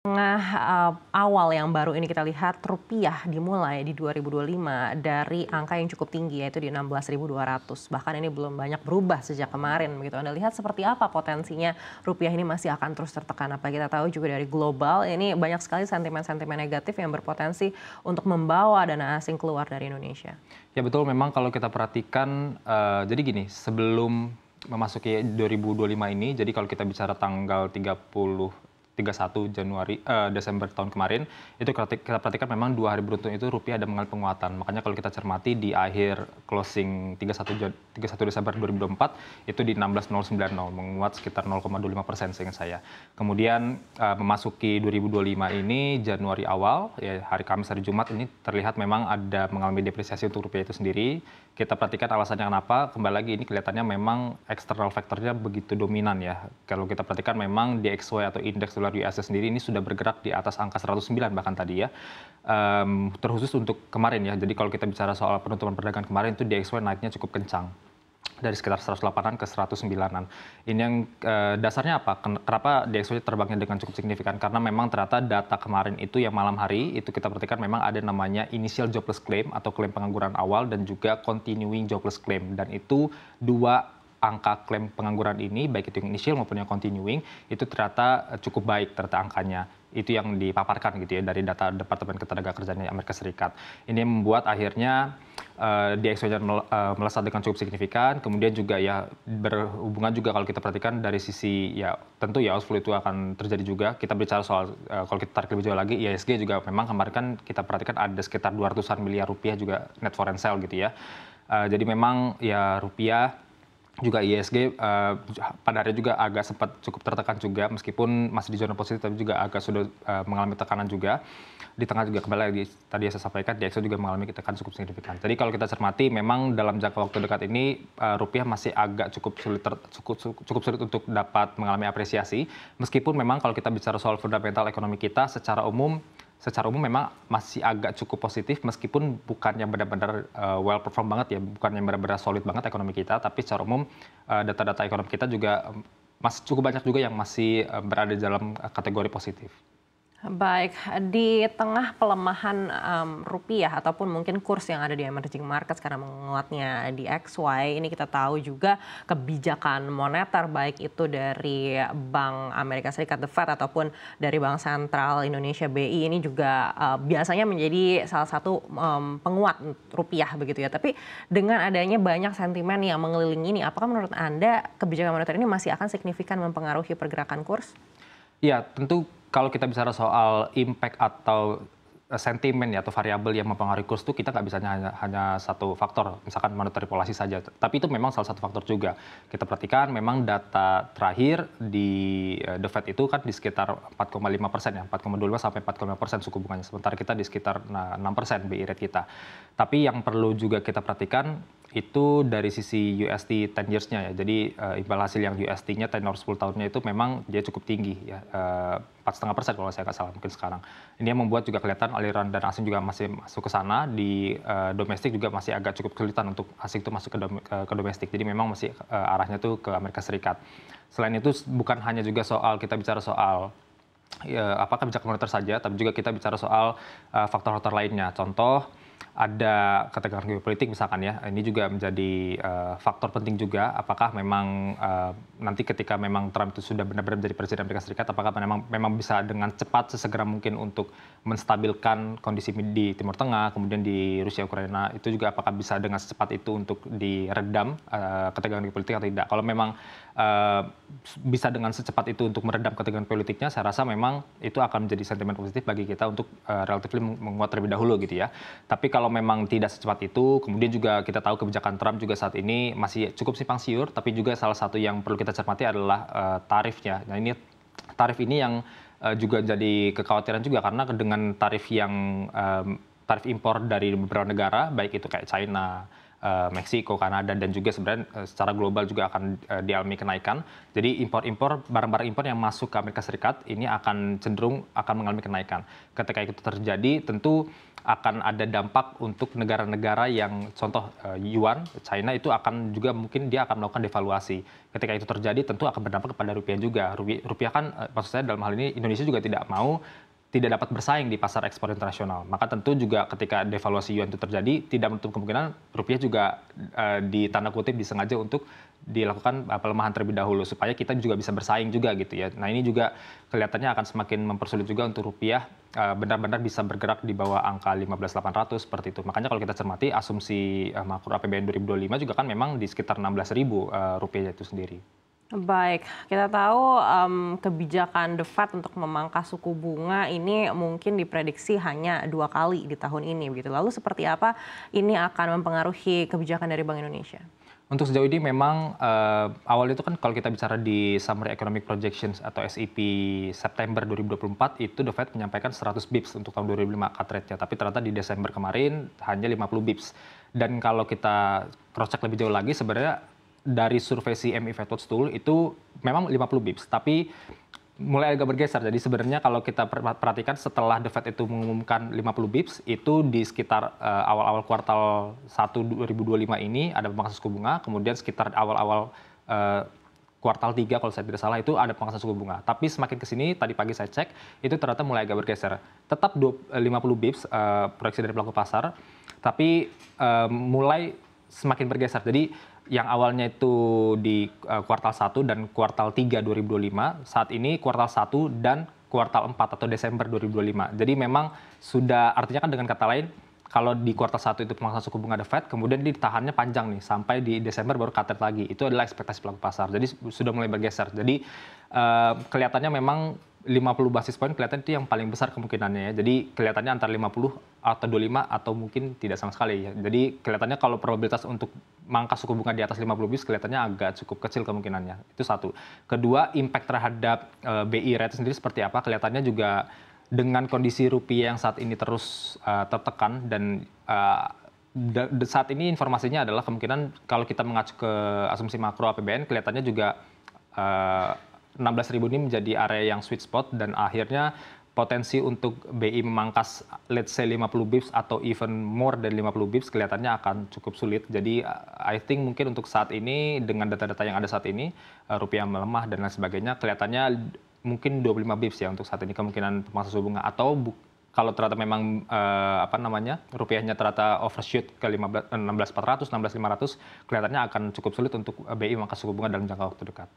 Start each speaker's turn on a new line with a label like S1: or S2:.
S1: Tengah awal yang baru ini kita lihat rupiah dimulai di 2025 dari angka yang cukup tinggi yaitu di 16.200. Bahkan ini belum banyak berubah sejak kemarin begitu. Anda lihat seperti apa potensinya rupiah ini masih akan terus tertekan. Apa kita tahu juga dari global ini banyak sekali sentimen-sentimen negatif yang berpotensi untuk membawa dana asing keluar dari Indonesia.
S2: Ya betul, memang kalau kita perhatikan, jadi gini, sebelum memasuki 2025 ini, jadi kalau kita bicara tanggal 31 Desember tahun kemarin, itu kita perhatikan memang 2 hari beruntun itu rupiah ada mengalami penguatan. Makanya kalau kita cermati di akhir closing 31 Desember 2024 itu di 16.090, menguat sekitar 0,25% seingat saya. Kemudian memasuki 2025 ini Januari awal, ya hari Kamis, hari Jumat ini terlihat memang ada mengalami depresiasi untuk rupiah itu sendiri. Kita perhatikan alasannya kenapa, kembali lagi ini kelihatannya memang eksternal faktornya begitu dominan ya. Kalau kita perhatikan memang DXY atau indeks dolar USD sendiri ini sudah bergerak di atas angka 109 bahkan tadi ya. Terkhusus untuk kemarin ya, jadi kalau kita bicara soal penutupan perdagangan kemarin itu DXY naiknya cukup kencang. Dari sekitar 108-an ke 109-an. Ini yang dasarnya apa? Kenapa DXY terbangnya dengan cukup signifikan? Karena memang ternyata data kemarin itu yang malam hari itu kita perhatikan memang ada namanya initial jobless claim atau klaim pengangguran awal dan juga continuing jobless claim. Dan itu dua angka klaim pengangguran ini, baik itu yang initial maupun yang continuing, itu ternyata cukup baik ternyata angkanya. Itu yang dipaparkan gitu ya dari data Departemen Ketenagakerjaan Amerika Serikat. Ini membuat akhirnya DXY melesat dengan cukup signifikan, kemudian juga ya berhubungan juga kalau kita perhatikan dari sisi ya tentu ya outflow itu akan terjadi juga. Kita bicara soal kalau kita tarik lebih jauh lagi IHSG juga memang kemarin kan kita perhatikan ada sekitar 200-an miliar rupiah juga net foreign sale gitu ya. Jadi memang ya rupiah juga IHSG pada hari juga agak sempat cukup tertekan juga meskipun masih di zona positif tapi juga agak sudah mengalami tekanan juga. Di tengah juga kembali lagi tadi saya sampaikan DXY juga mengalami tekanan cukup signifikan. Jadi kalau kita cermati memang dalam jangka waktu dekat ini rupiah masih agak cukup sulit untuk dapat mengalami apresiasi meskipun memang kalau kita bicara soal fundamental ekonomi kita secara umum memang masih agak cukup positif meskipun bukan yang benar-benar well perform banget ya, bukan yang benar-benar solid banget ekonomi kita, tapi secara umum data-data ekonomi kita juga masih cukup banyak juga yang masih berada dalam kategori positif.
S1: Baik, di tengah pelemahan rupiah ataupun mungkin kurs yang ada di emerging markets karena menguatnya di XY, ini kita tahu juga kebijakan moneter baik itu dari Bank Amerika Serikat The Fed ataupun dari Bank Sentral Indonesia BI ini juga biasanya menjadi salah satu penguat rupiah begitu ya. Tapi dengan adanya banyak sentimen yang mengelilingi ini, apakah menurut Anda kebijakan moneter ini masih akan signifikan mempengaruhi pergerakan kurs?
S2: Ya, tentu kalau kita bicara soal impact atau sentimen ya atau variabel yang mempengaruhi kurs itu kita nggak bisa hanya satu faktor, misalkan monetary policy saja. Tapi itu memang salah satu faktor juga. Kita perhatikan memang data terakhir di The Fed itu kan di sekitar 4,5% ya, 4,25 sampai 4,5% suku bunganya. Sementara kita di sekitar 6% BI rate kita. Tapi yang perlu juga kita perhatikan itu dari sisi USD 10 years-nya ya. Jadi imbal hasil yang USD-nya tenor 10 tahunnya itu memang dia cukup tinggi ya. 4,5% kalau saya nggak salah mungkin sekarang. Ini yang membuat juga kelihatan aliran dana asing juga masih masuk ke sana, di domestik juga masih agak cukup kesulitan untuk asing itu masuk ke domestik. Jadi memang masih arahnya tuh ke Amerika Serikat. Selain itu bukan hanya juga soal kita bicara soal apakah kebijakan moneter saja, tapi juga kita bicara soal faktor-faktor lainnya. Contoh ada ketegangan geopolitik misalkan ya, ini juga menjadi faktor penting juga. Apakah memang nanti ketika memang Trump itu sudah benar-benar menjadi presiden Amerika Serikat, apakah memang bisa dengan cepat sesegera mungkin untuk menstabilkan kondisi di Timur Tengah, kemudian di Rusia Ukraina itu juga apakah bisa dengan secepat itu untuk diredam ketegangan geopolitik atau tidak? Kalau memang bisa dengan secepat itu untuk meredam ketegangan politiknya, saya rasa memang itu akan menjadi sentimen positif bagi kita untuk relatif menguat terlebih dahulu gitu ya. Tapi kalau memang tidak secepat itu, kemudian juga kita tahu kebijakan Trump juga saat ini masih cukup simpang siur, tapi juga salah satu yang perlu kita cermati adalah tarifnya. Nah ini tarif ini yang juga jadi kekhawatiran juga karena dengan tarif yang tarif impor dari beberapa negara, baik itu kayak China, Meksiko, Kanada, dan juga sebenarnya secara global juga akan dialami kenaikan. Jadi barang-barang impor yang masuk ke Amerika Serikat ini akan cenderung akan mengalami kenaikan. Ketika itu terjadi, tentu akan ada dampak untuk negara-negara yang contoh yuan, China itu akan juga mungkin dia akan melakukan devaluasi. Ketika itu terjadi tentu akan berdampak kepada rupiah juga. Rupiah kan maksud saya dalam hal ini Indonesia juga tidak dapat bersaing di pasar ekspor internasional. Maka tentu juga ketika devaluasi yuan itu terjadi, tidak menutup kemungkinan rupiah juga di tanda kutip disengaja untuk dilakukan pelemahan terlebih dahulu supaya kita juga bisa bersaing juga gitu ya. Nah ini juga kelihatannya akan semakin mempersulit juga untuk rupiah benar-benar bisa bergerak di bawah angka 15.800 seperti itu. Makanya kalau kita cermati asumsi makro APBN 2025 juga kan memang di sekitar 16.000 rupiah itu sendiri.
S1: Baik, kita tahu kebijakan The Fed untuk memangkas suku bunga ini mungkin diprediksi hanya 2 kali di tahun ini, begitu. Lalu seperti apa ini akan mempengaruhi kebijakan dari Bank Indonesia?
S2: Untuk sejauh ini memang awal itu kan kalau kita bicara di Summary Economic Projections atau SEP September 2024 itu The Fed menyampaikan 100 bips untuk tahun 2025 cut rate-nya, tapi ternyata di Desember kemarin hanya 50 bips. Dan kalau kita cross check lebih jauh lagi sebenarnya dari survei CME FedWatch Tool itu memang 50 bips, tapi mulai agak bergeser. Jadi sebenarnya kalau kita perhatikan setelah The Fed itu mengumumkan 50 bips, itu di sekitar awal-awal kuartal 1 2025 ini ada pemangkasan suku bunga, kemudian sekitar awal-awal kuartal 3 kalau saya tidak salah itu ada pemangkasan suku bunga. Tapi semakin ke sini, tadi pagi saya cek, itu ternyata mulai agak bergeser. Tetap 50 bips proyeksi dari pelaku pasar, tapi mulai semakin bergeser. Jadi yang awalnya itu di kuartal 1 dan kuartal 3 2025, saat ini kuartal 1 dan kuartal 4 atau Desember 2025. Jadi memang sudah, artinya kan dengan kata lain, kalau di kuartal 1 itu pemangkasan suku bunga The Fed, kemudian ditahannya panjang nih, sampai di Desember baru cut rate lagi. Itu adalah ekspektasi pelaku pasar. Jadi sudah mulai bergeser. Jadi kelihatannya memang 50 basis point kelihatan itu yang paling besar kemungkinannya ya. Jadi kelihatannya antara 50 atau 25 atau mungkin tidak sama sekali ya. Jadi kelihatannya kalau probabilitas untuk mangkas suku bunga di atas 50 bips kelihatannya agak cukup kecil kemungkinannya. Itu satu. Kedua, impact terhadap BI rate sendiri seperti apa? Kelihatannya juga dengan kondisi rupiah yang saat ini terus tertekan dan saat ini informasinya adalah kemungkinan kalau kita mengacu ke asumsi makro APBN kelihatannya juga 16.000 ini menjadi area yang sweet spot dan akhirnya potensi untuk BI memangkas let's say 50 bips atau even more than 50 bips kelihatannya akan cukup sulit. Jadi I think mungkin untuk saat ini dengan data-data yang ada saat ini rupiah melemah dan lain sebagainya kelihatannya mungkin 25 bips ya untuk saat ini kemungkinan pemangkasan suku bunga atau kalau ternyata memang rupiahnya ternyata overshoot ke 16.400, 16.500 kelihatannya akan cukup sulit untuk BI memangkas suku bunga dalam jangka waktu dekat.